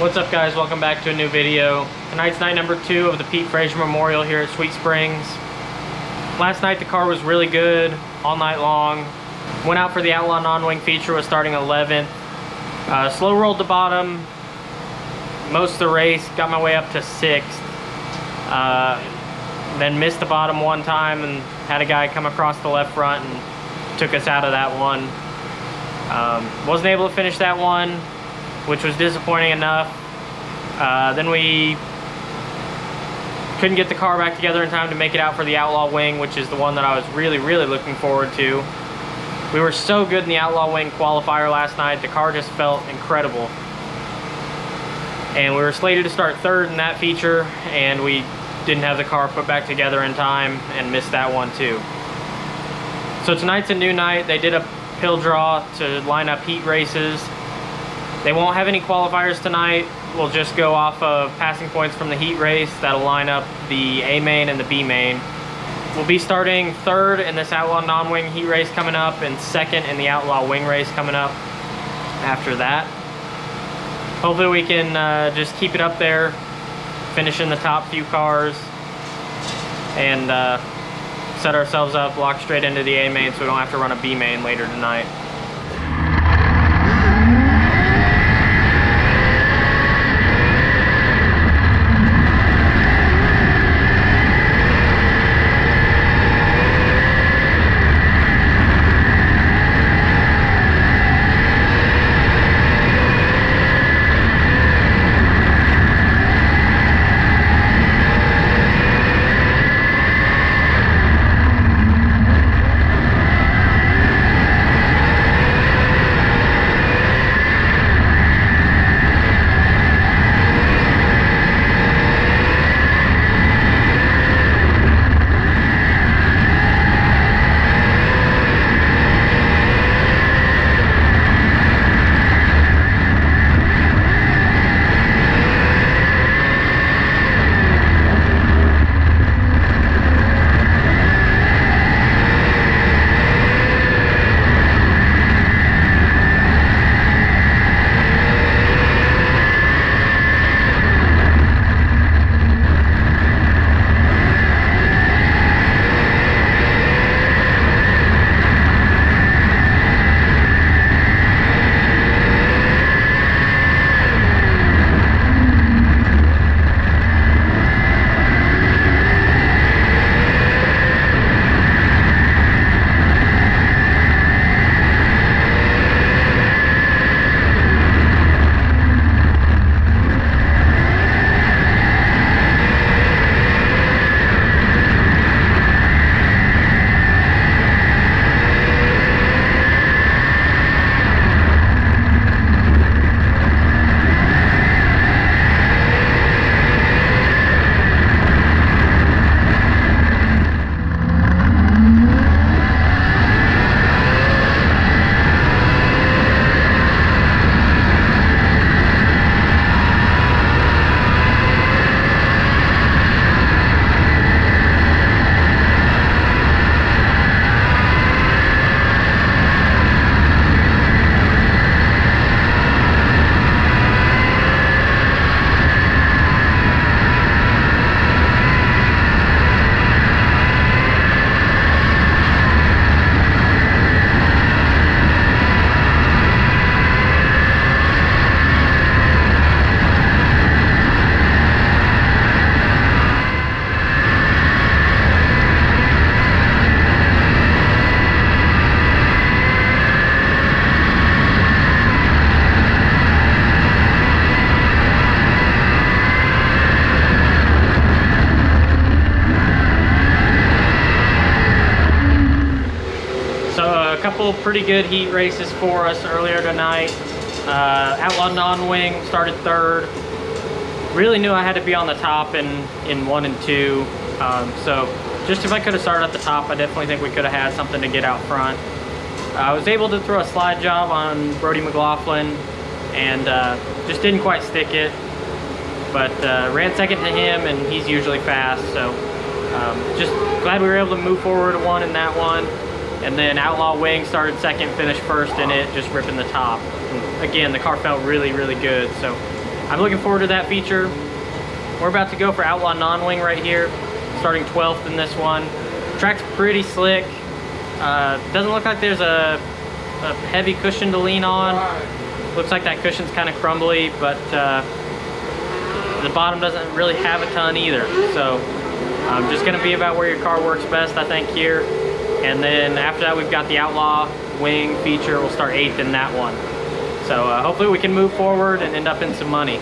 What's up guys, welcome back to a new video. Tonight's night number 2 of the Pete Frazier Memorial here at Sweet Springs. Last night the car was really good all night long. Went out for the Outlaw non-wing feature, was starting 11th. Slow rolled the bottom most of the race, got my way up to 6th. Then missed the bottom one time and had a guy come across the left front and took us out of that one. Wasn't able to finish that one, which was disappointing enough. Then we couldn't get the car back together in time to make it out for the Outlaw wing, which is the one that I was really looking forward to. We were so good in the Outlaw wing qualifier last night. The car just felt incredible. And we were slated to start 3rd in that feature, and we didn't have the car put back together in time and missed that one too. So tonight's a new night. They did a pill draw to line up heat races. They won't have any qualifiers tonight. We'll just go off of passing points from the heat race. That'll line up the A main and the B main. We'll be starting 3rd in this Outlaw non-wing heat race coming up, and 2nd in the Outlaw wing race coming up after that. Hopefully we can just keep it up there, finish in the top few cars, and set ourselves up, lock straight into the A main so we don't have to run a B main later tonight. Couple pretty good heat races for us earlier tonight. Outlaw non-wing started 3rd. Really knew I had to be on the top in 1 and 2. So just if I could have started at the top, I definitely think we could have had something to get out front. I was able to throw a slide job on Brody McLaughlin and just didn't quite stick it. But ran 2nd to him, and he's usually fast. So just glad we were able to move forward 1 in that one. And then Outlaw Wing started 2nd, finished 1st in it, just ripping the top. And again, the car felt really good, so I'm looking forward to that feature. We're about to go for Outlaw Non-Wing right here, starting 12th in this one. Track's pretty slick. Doesn't look like there's a heavy cushion to lean on. Looks like that cushion's kind of crumbly, but the bottom doesn't really have a ton either. So just gonna be about where your car works best, I think, here. And then after that, we've got the Outlaw Wing feature. We'll start 8th in that one. So hopefully we can move forward and end up in some money.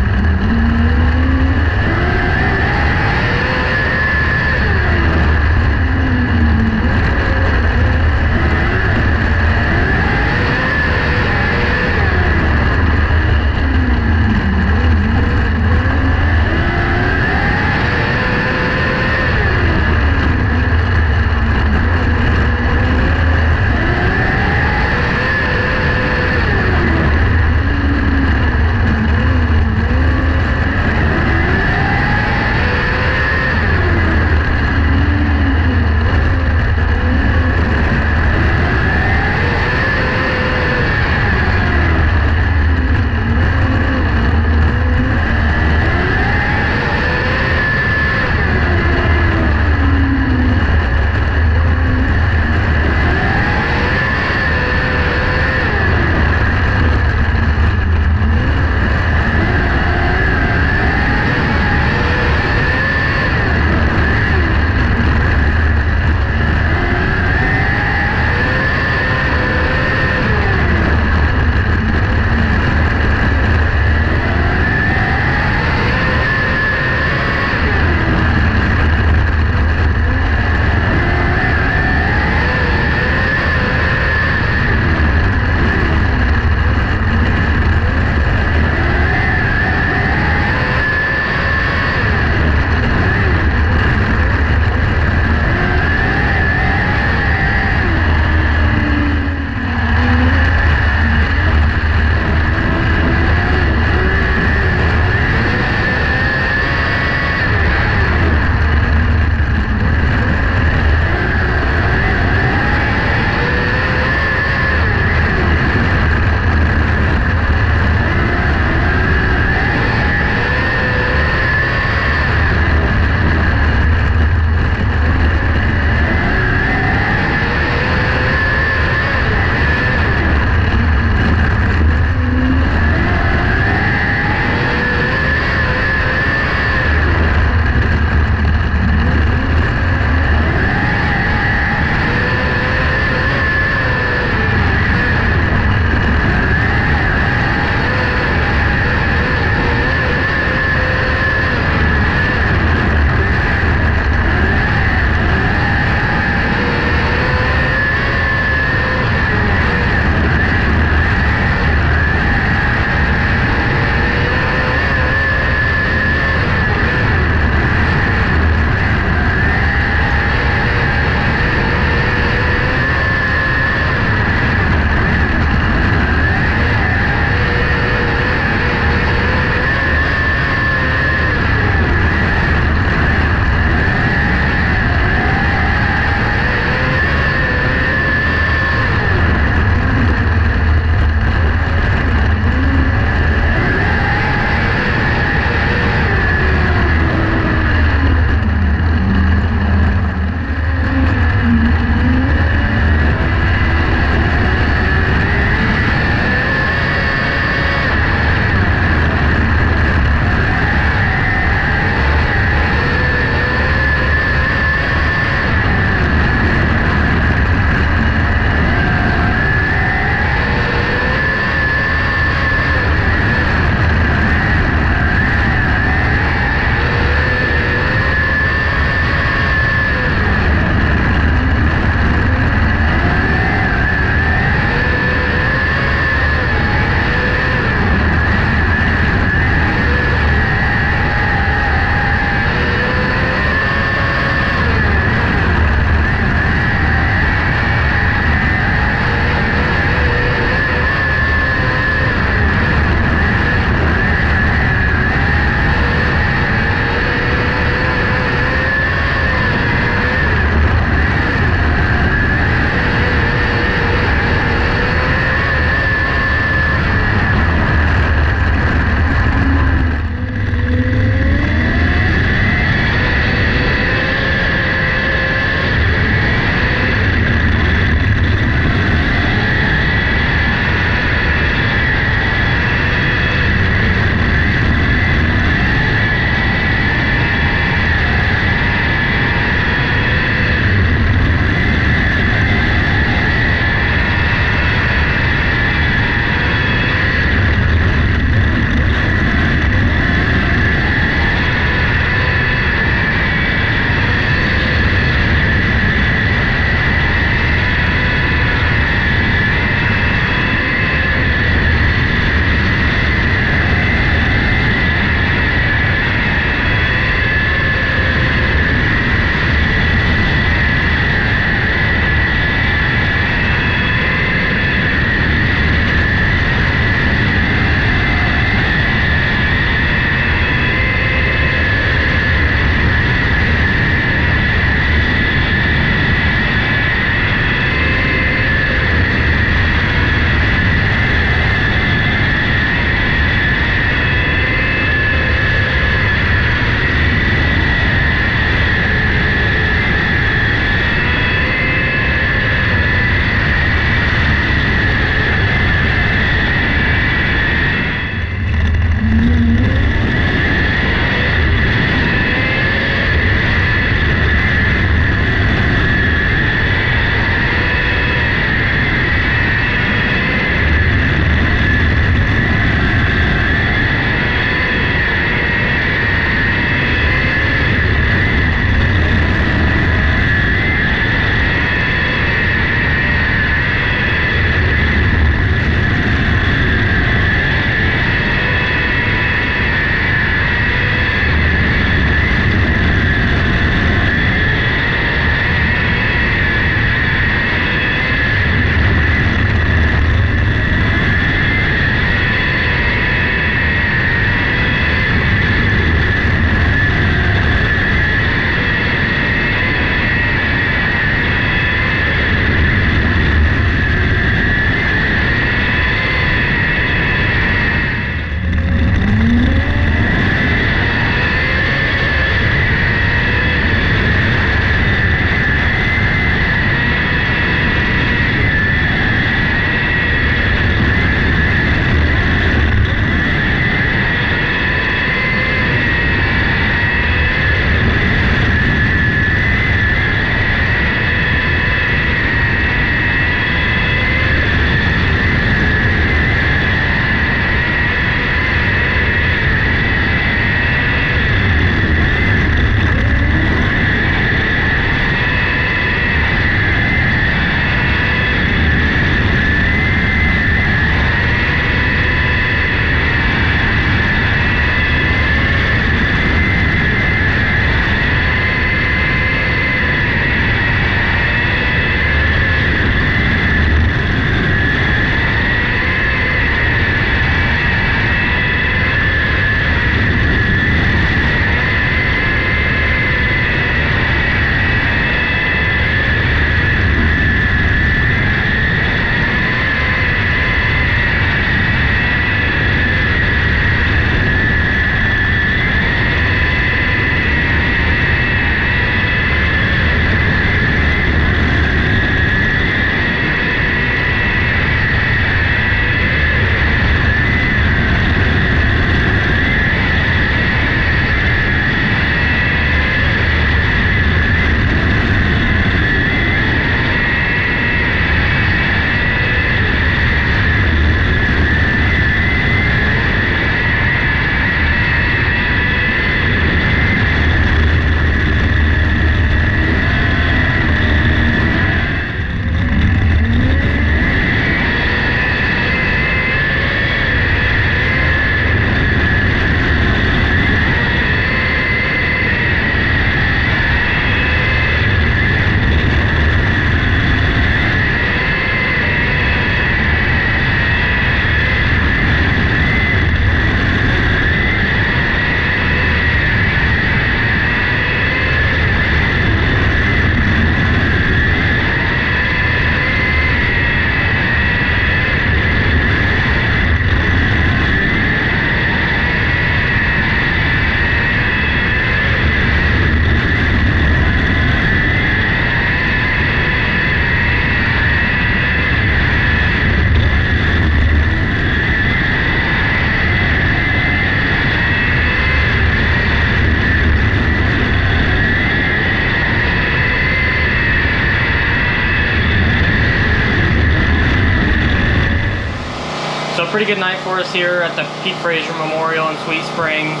So pretty good night for us here at the Pete Frazier Memorial in Sweet Springs.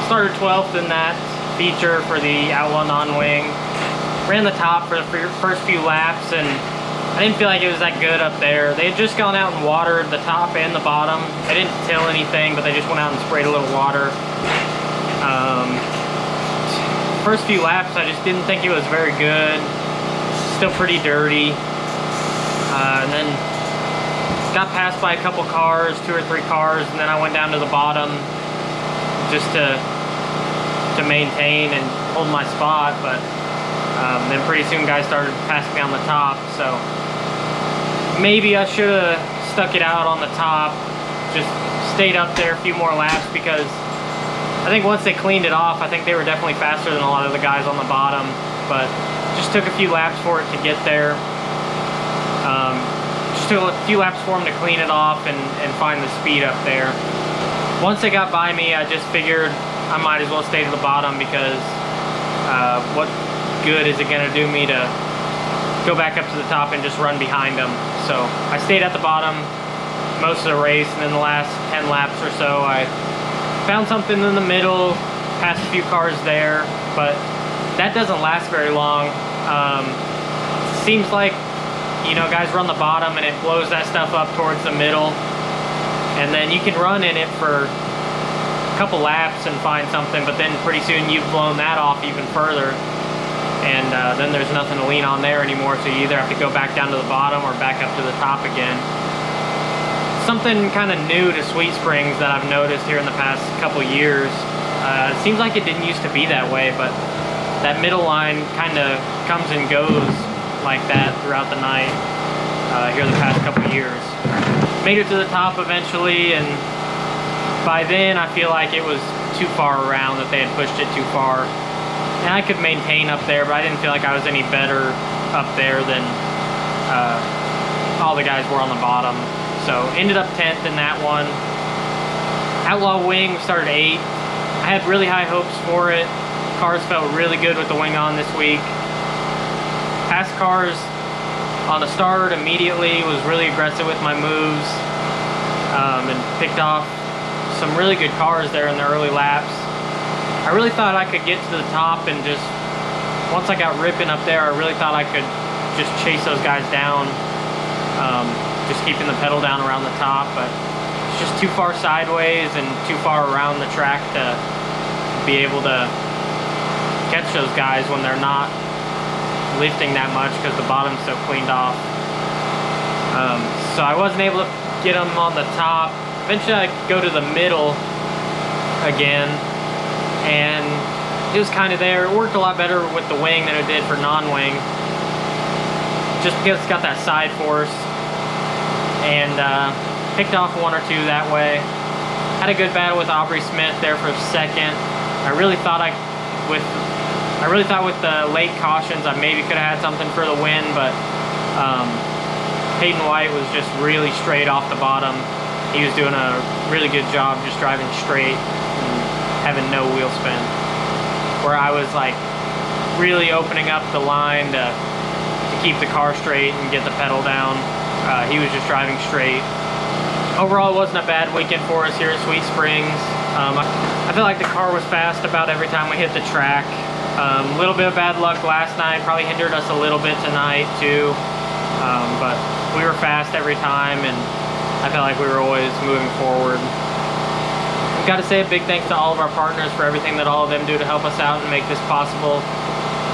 Started 12th in that feature for the Outlaw non-wing. Ran the top for the first few laps, and I didn't feel like it was that good up there. They had just gone out and watered the top and the bottom. They didn't till anything, but they just went out and sprayed a little water. First few laps, I just didn't think it was very good. Still pretty dirty. And then got passed by a couple cars, 2 or 3 cars, and then I went down to the bottom just to maintain and hold my spot. But then pretty soon guys started passing me on the top, so maybe I should have stuck it out on the top, just stayed up there a few more laps, because I think once they cleaned it off, I think they were definitely faster than a lot of the guys on the bottom, but just took a few laps for it to get there. Just took a few laps for them to clean it off and find the speed up there. Once they got by me, I just figured I might as well stay to the bottom, because what good is it going to do me to go back up to the top and just run behind them? So I stayed at the bottom most of the race, and then the last 10 laps or so I found something in the middle, passed a few cars there, but that doesn't last very long. Seems like, you know, guys run the bottom and it blows that stuff up towards the middle, and then you can run in it for a couple laps and find something, but then pretty soon you've blown that off even further, and then there's nothing to lean on there anymore, so you either have to go back down to the bottom or back up to the top again. Something kind of new to Sweet Springs that I've noticed here in the past couple years. It seems like it didn't used to be that way, but that middle line kind of comes and goes like that throughout the night here the past couple years. Made it to the top eventually, and by then I feel like it was too far around, that they had pushed it too far. And I could maintain up there, but I didn't feel like I was any better up there than all the guys were on the bottom. So ended up 10th in that one. Outlaw wing started 8th. I had really high hopes for it. Cars felt really good with the wing on this week. Passed cars on the start immediately, was really aggressive with my moves, and picked off some really good cars there in the early laps. I really thought I could get to the top, and just once I got ripping up there, I really thought I could just chase those guys down. Just keeping the pedal down around the top, but it's just too far sideways and too far around the track to be able to catch those guys when they're not lifting that much, because the bottom's so cleaned off. So I wasn't able to get them on the top. Eventually I go to the middle again, and it was kind of there. It worked a lot better with the wing than it did for non-wing, just because it's got that side force. And picked off 1 or 2 that way. Had a good battle with Aubrey Smith there for a second. I really thought with the late cautions I maybe could have had something for the win, but Hayden White was just really straight off the bottom. He was doing a really good job just driving straight and having no wheel spin, where I was like really opening up the line to keep the car straight and get the pedal down. He was just driving straight. Overall, it wasn't a bad weekend for us here at Sweet Springs. I feel like the car was fast about every time we hit the track. A little bit of bad luck last night, probably hindered us a little bit tonight too. But we were fast every time, and I felt like we were always moving forward. I've got to say a big thanks to all of our partners for everything that all of them do to help us out and make this possible.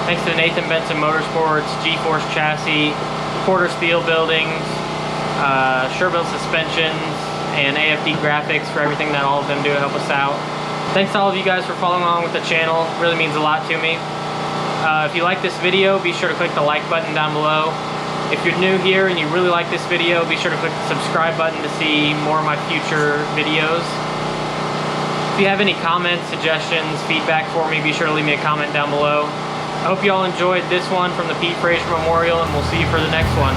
Thanks to Nathan Benson Motorsports, G-Force Chassis, Porter Steel Buildings, Sherbill Suspensions, and AFD Graphics for everything that all of them do to help us out. Thanks to all of you guys for following along with the channel. It really means a lot to me. If you like this video, be sure to click the like button down below. If you're new here and you really like this video, be sure to click the subscribe button to see more of my future videos. If you have any comments, suggestions, feedback for me, be sure to leave me a comment down below. I hope you all enjoyed this one from the Pete Frazier Memorial, and we'll see you for the next one.